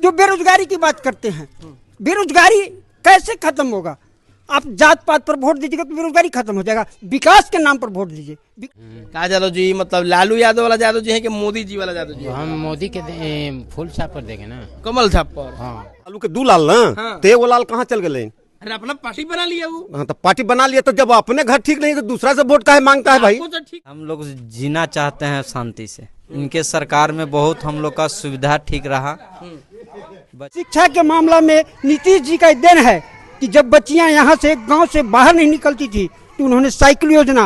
जो बेरोजगारी की बात करते हैं। बेरोजगारी कैसे खत्म होगा? आप जात पात पर वोट दीजिएगा तो बेरोजगारी खत्म हो जाएगा। विकास के नाम पर वोट दीजिए। कहा यादव जी मतलब लालू यादव वाला यादव जी है कि मोदी जी वाला यादव जी? हम मोदी के फूल छाप पर देंगे ना, कमल छाप पर। हाँ। लालू के दू लाल ना, हाँ। तो एगो लाल कहाँ चल गए? अरे अपना पार्टी बना लिया वो। हाँ, तो पार्टी बना लिया तो जब अपने घर ठीक नहीं तो दूसरा से वोट काहे मांगता है भाई? आपको तो ठीक। हम लोग जीना चाहते हैं शांति से। इनके सरकार में बहुत हम लोग का सुविधा ठीक रहा। शिक्षा के मामला में नीतीश जी का देन है कि जब बच्चियां यहाँ से गांव से बाहर नहीं निकलती थी तो उन्होंने साइकिल योजना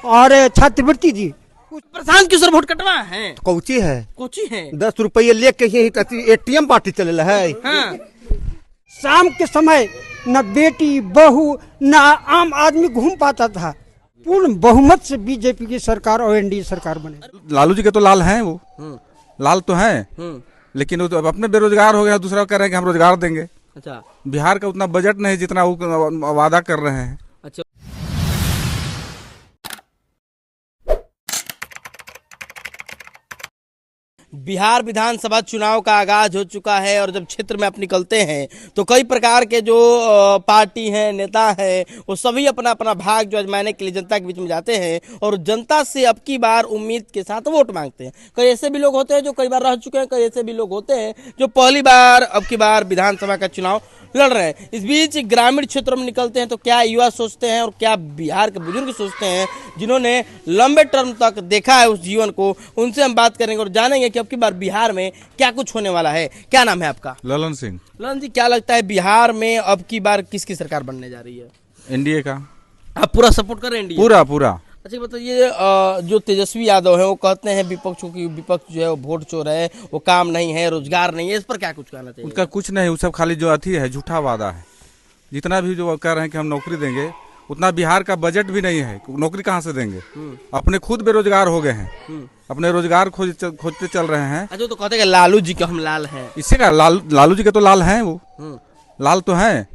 और छात्रवृत्ति दी। प्रशांत किशोर वोट कटवा है। कौची है? कोची है 10 रुपये लेके ही ATM पार्टी चले है। हाँ। शाम के समय न बेटी बहू न आम आदमी घूम पाता था। पूर्ण बहुमत से बीजेपी की सरकार और एनडीए सरकार बने। लालू जी के तो लाल हैं, वो लाल तो हैं, लेकिन वो तो अब अपने बेरोजगार हो गया, दूसरा कह रहे हैं कि हम रोजगार देंगे। अच्छा। बिहार का उतना बजट नहीं जितना वो वादा कर रहे हैं। अच्छा। बिहार विधानसभा चुनाव का आगाज हो चुका है और जब क्षेत्र में आप निकलते हैं तो कई प्रकार के जो पार्टी हैं, नेता हैं, वो सभी अपना अपना भाग जो आजमाने के लिए जनता के बीच में जाते हैं और जनता से अब की बार उम्मीद के साथ वोट मांगते हैं। कई ऐसे भी लोग होते हैं जो कई बार रह चुके हैं, कई ऐसे भी लोग होते हैं जो पहली बार अब की बार विधानसभा का चुनाव लड़ रहे हैं। इस बीच ग्रामीण क्षेत्रों में निकलते हैं तो क्या युवा सोचते हैं और क्या बिहार के बुजुर्ग सोचते हैं जिन्होंने लंबे टर्म तक देखा है उस जीवन को, उनसे हम बात करेंगे और जानेंगे कि अब की बार बिहार में क्या कुछ होने वाला है। क्या नाम है आपका? ललन सिंह। ललन जी, क्या लगता है बिहार में अब की बार किसकी सरकार बनने जा रही है? एनडीए का। आप पूरा सपोर्ट कर रहे हैं एनडीए? पूरा पूरा। अच्छा बताइए, जो तेजस्वी यादव है वो कहते हैं विपक्ष की विपक्ष जो है वो वोट चोर है, वो काम नहीं है, रोजगार नहीं है, इस पर क्या कुछ कहना चाहिए? उनका कुछ नहीं, वो सब खाली जो अथी है झूठा वादा है। जितना भी जो कह रहे हैं कि हम नौकरी देंगे, उतना बिहार का बजट भी नहीं है, नौकरी कहाँ से देंगे? अपने खुद बेरोजगार हो गए हैं, अपने रोजगार खोजते चल रहे हैं। अच्छा, तो कहते हैं लालू जी के हम लाल हैं। इससे का लालू जी के तो लाल हैं, वो लाल तो हैं,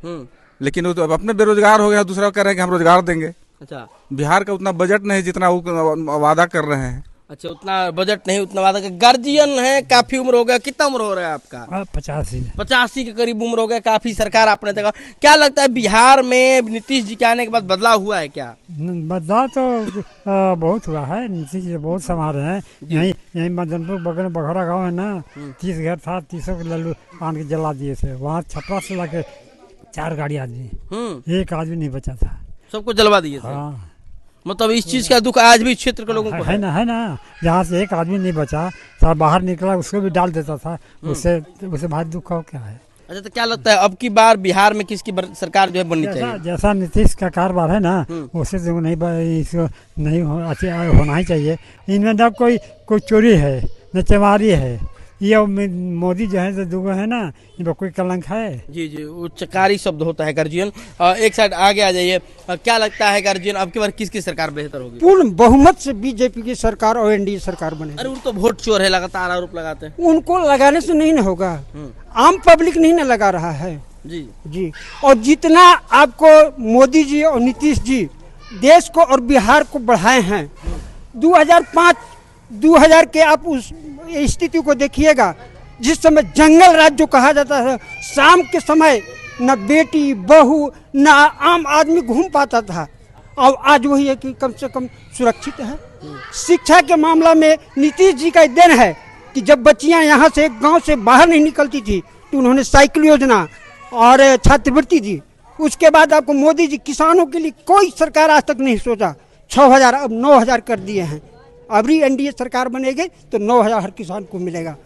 लेकिन वो तो अब अपने बेरोजगार हो गया, दूसरा कह रहे हैं कि हम रोजगार देंगे। अच्छा। बिहार का उतना बजट नहीं जितना वो वादा कर रहे हैं। अच्छा, उतना बजट नहीं, उतना वादा। गार्जियन है, काफी उम्र हो गया। कितना उम्र हो रहा है आपका? 85 के करीब उम्र हो गया। काफी सरकार आपने देखा। क्या लगता है बिहार में नीतीश जी के आने के बाद बदलाव हुआ है क्या? बदलाव तो बहुत हुआ है। नीतीश जी बहुत संभाल रहे हैं। यही मदनपुर बगल में बघौरा गाँव है ना, 30 घर था, 30 के लल्लू पान के जला दिए थे। वहाँ छपरा से लाके 4 गाड़ी आदमी, एक आदमी नहीं बचा था, सबको जलवा दिए थे। हाँ। मतलब इस चीज का दुख आज भी क्षेत्र के लोगों को है ना। जहाँ से एक आदमी नहीं बचा, सब बाहर निकला, उसको भी डाल देता था। उससे भारी दुख का क्या है? अच्छा, तो क्या लगता है अब की बार बिहार में किसकी सरकार जो है बननी चाहिए? जैसा नीतीश का कारोबार है ना, उससे तो नहीं होना ही चाहिए। इनमें न कोई चोरी है न चमारी है। ये मोदी जो है तो दुगो है ना, इनमें कोई कलंक है? जी, उच्चकारी शब्द होता है गार्जियन। एक साइड आगे आ जाइए। क्या लगता है गार्जियन अब की बार किसकी सरकार बेहतर होगी? पूर्ण बहुमत से बीजेपी की सरकार और एनडीए सरकार बने। अरे उन तो वोट चोर है, लगातार आरोप लगाते हैं। उनको लगाने से नहीं ना होगा, आम पब्लिक नहीं ना लगा रहा है। जी। और जितना आपको मोदी जी और नीतीश जी देश को और बिहार को बढ़ाए हैं, 2005-2000 के आप उस स्थिति को देखिएगा जिस समय जंगल राज जो कहा जाता है, शाम के समय न बेटी बहू न आम आदमी घूम पाता था, और आज वही है कि कम से कम सुरक्षित है। शिक्षा के मामला में नीतीश जी का देन है कि जब बच्चियां यहाँ से गांव से बाहर नहीं निकलती थी तो उन्होंने साइकिल योजना और छात्रवृत्ति दी। उसके बाद आपको मोदी जी किसानों के लिए कोई सरकार आज तक नहीं सोचा। 6000 अब 9000 कर दिए हैं। अभी एनडीए सरकार बनेगी तो 9000 हर किसान को मिलेगा।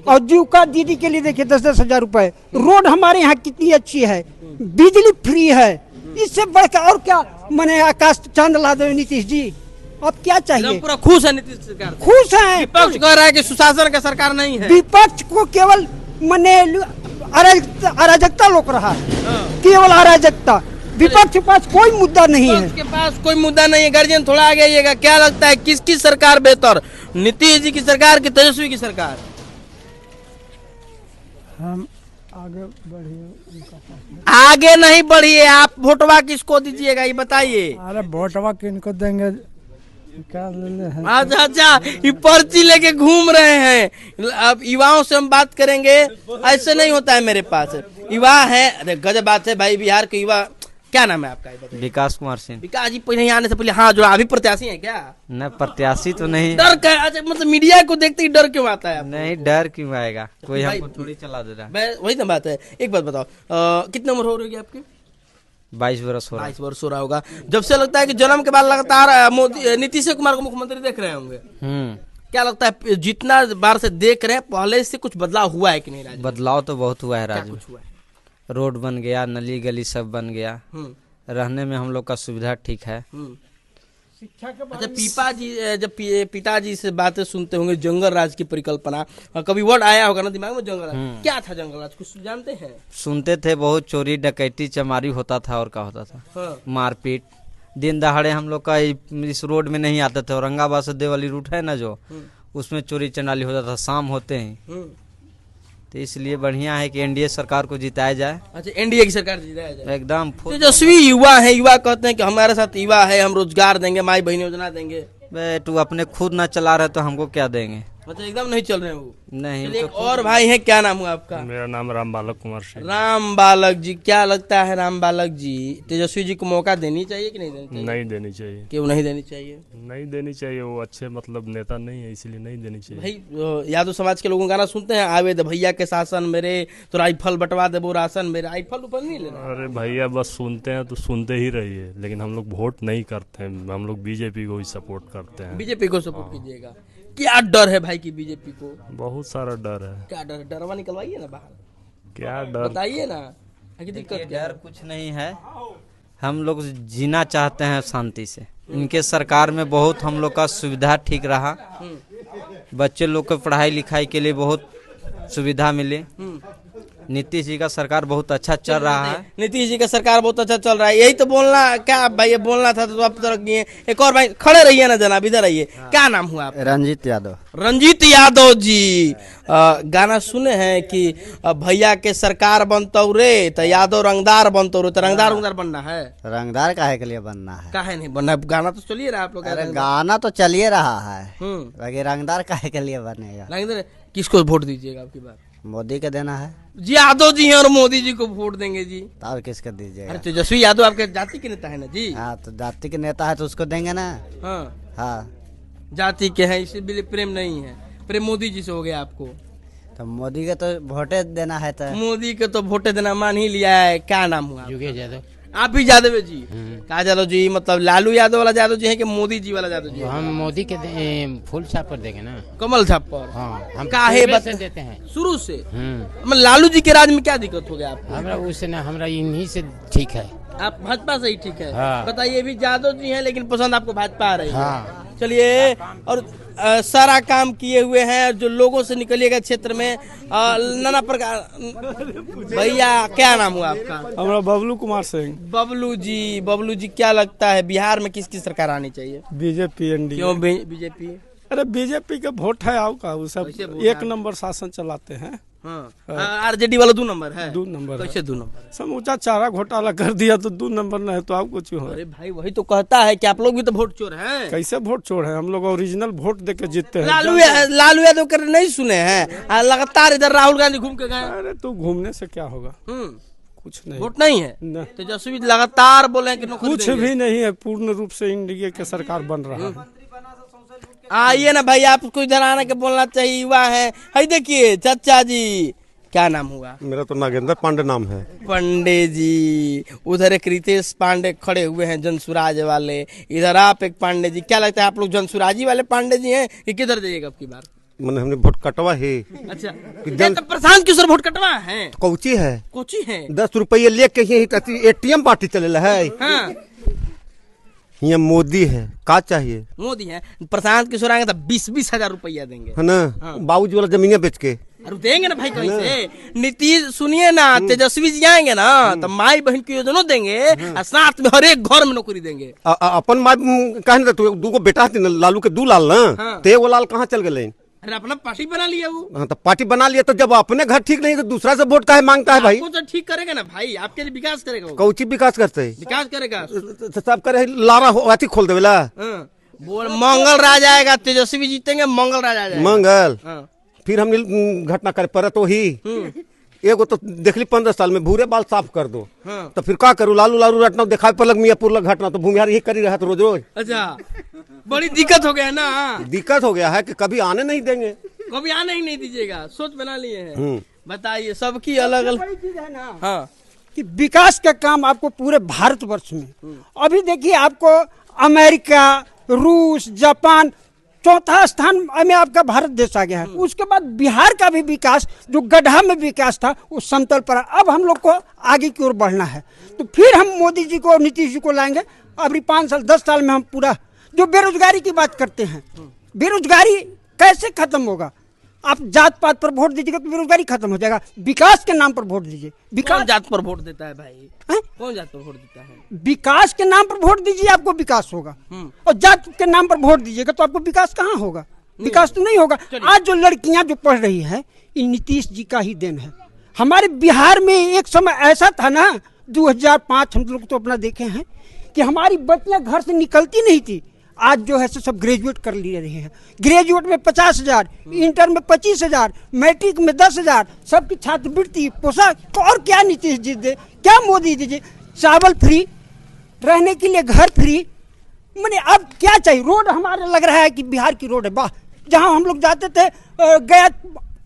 और जीविका दीदी के लिए देखिए 10-10 हजार रुपए। रोड हमारे यहाँ कितनी अच्छी है, बिजली फ्री है, इससे बढ़कर और क्या मैंने आकाश चांद ला दे नीतीश जी। अब क्या चाहिए? पूरा खुश है नीतीश सरकार, खुश है। विपक्ष कह रहा है कि सुशासन का सरकार नहीं है। विपक्ष को केवल मैंने अराजकता लोक रहा है, केवल अराजकता। विपक्ष के पास कोई मुद्दा नहीं है। विपक्ष के पास कोई मुद्दा नहीं है। गार्जियन थोड़ा आगे आइएगा। क्या लगता है किसकी सरकार बेहतर, नीतीश जी की सरकार की तेजस्वी की सरकार? हम आगे बढ़िए। आगे नहीं बढ़िए, आप वोटवा किसको दीजिएगा ये बताइए। अरे वोटवा किनको देंगे? अच्छा अच्छा, ये पर्ची लेके घूम रहे हैं। अब युवाओं से हम बात करेंगे, ऐसे नहीं होता है मेरे पास। युवा है, अरे गजब बात है भाई, बिहार के युवा। क्या नाम है आपका? विकास कुमार सिंह। विकास जी, पहले यहाँ आने से पहले हाँ जो अभी प्रत्याशी हैं क्या? न प्रत्याशी तो नहीं। डर का, अच्छा मतलब मीडिया को देखते ही डर क्यों आता है? नहीं, डर क्यों आएगा, कोई हमको थोड़ी चला दे रहा है। वही तो बात है। एक बात बताओ, कितनी उम्र हो रही है आपकी? 22 वर्ष हो रहा है। 22 वर्ष हो रहा होगा। जब से लगता है कि जन्म के बाद लगातार मोदी नीतीश कुमार को मुख्यमंत्री देख रहे होंगे, क्या लगता है जितना बार से देख रहे हैं पहले से कुछ बदलाव हुआ है कि नहीं? राज्य बदलाव तो बहुत हुआ है राज्य में। कुछ हुआ है? रोड बन गया, नली गली सब बन गया, रहने में हम लोग का सुविधा ठीक है। अच्छा, जब पिताजी से बातें सुनते होंगे जंगल राज की परिकल्पना, कभी वर्ड आया होगा ना दिमाग में जंगल राज? क्या था जंगल राज, कुछ जानते हैं? सुनते थे, बहुत चोरी डकैती चमारी होता था और क्या होता था, मारपीट। दिन दहाड़े हम लोग का इस रोड में नहीं आते थे। औरंगाबाद से देवली रूट है ना जो, उसमें चोरी चंडाली होता था शाम होते ही। तो इसलिए बढ़िया है कि एनडीए सरकार को जिताया जाए। अच्छा, एनडीए की सरकार जिताया जाए एकदम। तेजस्वी युवा है, युवा कहते हैं कि हमारे साथ युवा है, हम रोजगार देंगे, माई बहन योजना देंगे। तू अपने खुद ना चला रहे तो हमको क्या देंगे? अच्छा, एकदम नहीं चल रहे वो। नहीं तो एक और भाई है, क्या नाम हुआ आपका? मेरा नाम राम बालक कुमार सिंह। राम बालक जी, क्या लगता है राम बालक जी, तेजस्वी जी को मौका देनी चाहिए कि नहीं देनी चाहिए? नहीं देनी चाहिए। क्यों नहीं देनी चाहिए? नहीं देनी चाहिए, वो अच्छे मतलब नेता नहीं है, इसीलिए नहीं देनी चाहिए। भाई यादव समाज के लोगों गाना सुनते हैं, आवे दे भैया के शासन मेरे, तो राइफल बंटवा दे वो राशन मेरे। राइफल ऊपर नहीं लेना। अरे भैया बस सुनते हैं तो सुनते ही रहिए, लेकिन हम लोग वोट नहीं करते हैं, हम लोग बीजेपी को ही सपोर्ट करते हैं। बीजेपी को सपोर्ट कीजिएगा। क्या डर है भाई की बीजेपी को? बहुत सारा डर है। क्या डर? डरवा निकलवाइए ना बाहर, क्या डर बताइए ना। दिक्कत क्या? डर कुछ नहीं है, हम लोग जीना चाहते हैं शांति से। इनके सरकार में बहुत हम लोग का सुविधा ठीक रहा, बच्चे लोग को पढ़ाई लिखाई के लिए बहुत सुविधा मिले। नीतीश जी का सरकार बहुत अच्छा चल रहा है। नीतीश जी का सरकार बहुत अच्छा चल रहा है, यही तो बोलना। क्या भाई ये बोलना था तो आप तो रख दिए। एक और भाई खड़े रहिए ना जनाब, इधर आइए। क्या नाम हुआ आप? रंजीत यादव। रंजीत यादव जी, गाना सुने हैं कि भैया के सरकार बनतो रे तो यादव रंगदार बनतो रे, तो रंगदार बनना है। रंगदार काहे के लिए बनना है? काहे नहीं बनना? गाना तो चलिए रहा आप लोग। अरे गाना तो चलिए रहा है, बाकी रंगदार काहे के लिए बनेगा? रंगदार किसको वोट दीजिएगा आपकी बार? मोदी के देना है जी। यादव जी हैं और मोदी जी को वोट देंगे जी। तो और किसके दीजिएगा? अरे तेजस्वी यादव आपके जाति के नेता है ना जी? हाँ, तो जाति के नेता है तो उसको देंगे ना। हाँ, जाति के हैं इसलिए प्रेम नहीं है, प्रेम मोदी जी से हो गया आपको। तो मोदी के तो वोटे देना है। तो मोदी के तो वोटे देना मान ही लिया है। क्या नाम हुआ? योगेश यादव। आप भी यादव जी? कहा यादव जी मतलब लालू यादव वाला यादव जी है कि मोदी जी वाला यादव जी? हम मोदी के फूल छाप पर देंगे ना, कमल छाप पर। हाँ, हम काहे से देते हैं शुरू से। लालू जी के राज में क्या दिक्कत हो गया आपको? हमरा उससे ना, हमरा इन्हीं से ठीक है। आप भाजपा से ही ठीक है? हाँ। बताइए, भी यादव जी हैं लेकिन पसंद आपको भाजपा आ रही है। हाँ। चलिए, और सारा काम किए हुए हैं जो लोगों से निकलिएगा क्षेत्र में नाना प्रकार। भैया क्या नाम हुआ आपका? हमारा बबलू कुमार सिंह। बबलू जी क्या लगता है बिहार में किसकी सरकार आनी चाहिए? BJP NDA. क्यों बीजेपी? अरे बीजेपी के वोट है, आओ का वो सब एक नंबर शासन चलाते हैं। आरजेडी वाला 2 नंबर है। 2 नंबर कैसे 2 नंबर? समूचा चारा घोटाला कर दिया तो 2 नंबर न है तो आप कुछ हो। अरे भाई वही तो कहता है कि आप लोग भी तो वोट चोर हैं। कैसे वोट चोर है? हम लोग ओरिजिनल वोट देके जीतते हैं। लालू यादव कर नहीं सुने हैं? लगातार इधर राहुल गांधी घूम के गए। अरे तो घूमने से क्या होगा? कुछ नहीं, वोट नहीं है। तेजस्वी लगातार बोले कि कुछ भी नहीं है, पूर्ण रूप से इंडिया के सरकार बन रहा है। आइए ना भाई, आपको इधर आने के बोलना चाहिए, युवा है। हाई देखिए चाचा जी, क्या नाम हुआ? मेरा तो नागेंद्र पांडे नाम है। पांडे जी, उधर एक रितेश पांडे खड़े हुए हैं जनसुराज वाले, इधर आप एक पांडे जी। क्या लगता है आप लोग जनसुराजी वाले पांडे जी हैं कि किधर जाइएगा आपकी बार? मैंने हमने वोट कटवा है। अच्छा, तो प्रशांत किशोर वोट कटवा है? कोची है? कोची है? 10 रुपये लेके ही एटीएम पार्टी चले है। हाँ। ये मोदी है, का चाहिए? मोदी है। प्रशांत किशोर आएंगे तो 20-20 हजार रुपया देंगे, है ना? बाबूजी वाला जमीन बेच के। अरे देंगे ना भाई, कैसे? नीतीश सुनिए ना, तेजस्वी जी आएंगे ना तो माई बहन की योजना देंगे और साथ में हर एक घर में नौकरी देंगे। अपन माई कहे तू 2 बेटा थी लालू के 2 लाल ना, तो एगो लाल कहाँ चल गए? अरे अपना पार्टी बना लिया वो। हाँ, तो पार्टी बना लिया तो जब अपने घर ठीक नहीं तो दूसरा से वोट काहे मांगता है भाई? आपको तो ठीक करेगा ना भाई, आपके लिए विकास करेगा वो। कौची विकास करते है? विकास करेगा सब करे लारा अथी खोल देवेला। बोल मंगल राज आएगा, तेजस्वी जीतेंगे, मंगल राज आ जाएगा। मंगल हाँ। फिर हम घटना करे पर तो ही एगो तो देख ली 15 साल में भूरे बाल साफ कर दो। हाँ। तो फिर का करूँ, लालू लालू रटना दिखाई पलक मियाँपुर लग घटना तो भूमिहार यही करी रहा रोज रोज। अच्छा, बड़ी दिक्कत हो गया है ना। दिक्कत हो गया है कि कभी आने नहीं देंगे, कभी आने ही नहीं दीजिएगा, सोच बना लिए हैं। बताइए, सबकी अलग अलग बड़ी चीज है ना हाँ कि विकास का काम आपको पूरे भारतवर्ष में, अभी देखिए आपको अमेरिका, रूस, जापान, चौथा स्थान में आपका भारत देश आ गया है। उसके बाद बिहार का भी विकास, जो गड्ढा में विकास था, वो समतल पर। अब हम लोग को आगे की ओर बढ़ना है, तो फिर हम मोदी जी को, नीतीश जी को लाएंगे। अभी 5 साल 10 साल में हम पूरा, जो बेरोजगारी की बात करते हैं, बेरोजगारी कैसे खत्म होगा? आप जात पात पर वोट दीजिएगा तो बेरोजगारी खत्म हो जाएगा। विकास के नाम पर वोट दीजिए। कौन जात पर वोट देता है भाई? कौन जात पर वोट देता है? विकास के नाम पर वोट दीजिए, आपको विकास होगा। और जात के नाम पर वोट दीजिएगा तो आपको विकास कहाँ होगा? विकास तो नहीं होगा। आज जो लड़कियां जो पढ़ रही हैं, ये नीतीश जी का ही देन है। हमारे बिहार में एक समय ऐसा था ना, 2005 हम लोग तो अपना देखे हैं कि हमारी बच्चियां घर से निकलती नहीं थी। आज जो है सब ग्रेजुएट कर लिए रहे हैं। ग्रेजुएट में 50,000, इंटर में 25,000, मैट्रिक में 10,000, सबकी छात्रवृत्ति, पोशाक। तो और क्या नीतीश जी दे, क्या मोदी दीजिए? चावल फ्री, रहने के लिए घर फ्री। मैंने अब क्या चाहिए? रोड हमारे लग रहा है कि बिहार की रोड है, वाह। जहाँ हम लोग जाते थे गया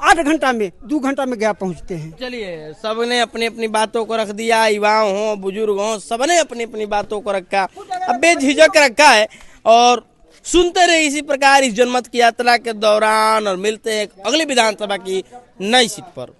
8 घंटा में, 2 घंटा में गया पहुँचते हैं। चलिए, सबने अपनी अपनी बातों को रख दिया, युवाओं हो, बुजुर्ग हो, सबने अपनी अपनी बातों को रखा, अब बेझिझक रखा है। और सुनते रहे इसी प्रकार इस जनमत की यात्रा के दौरान, और मिलते हैं अगली विधानसभा की नई सीट पर।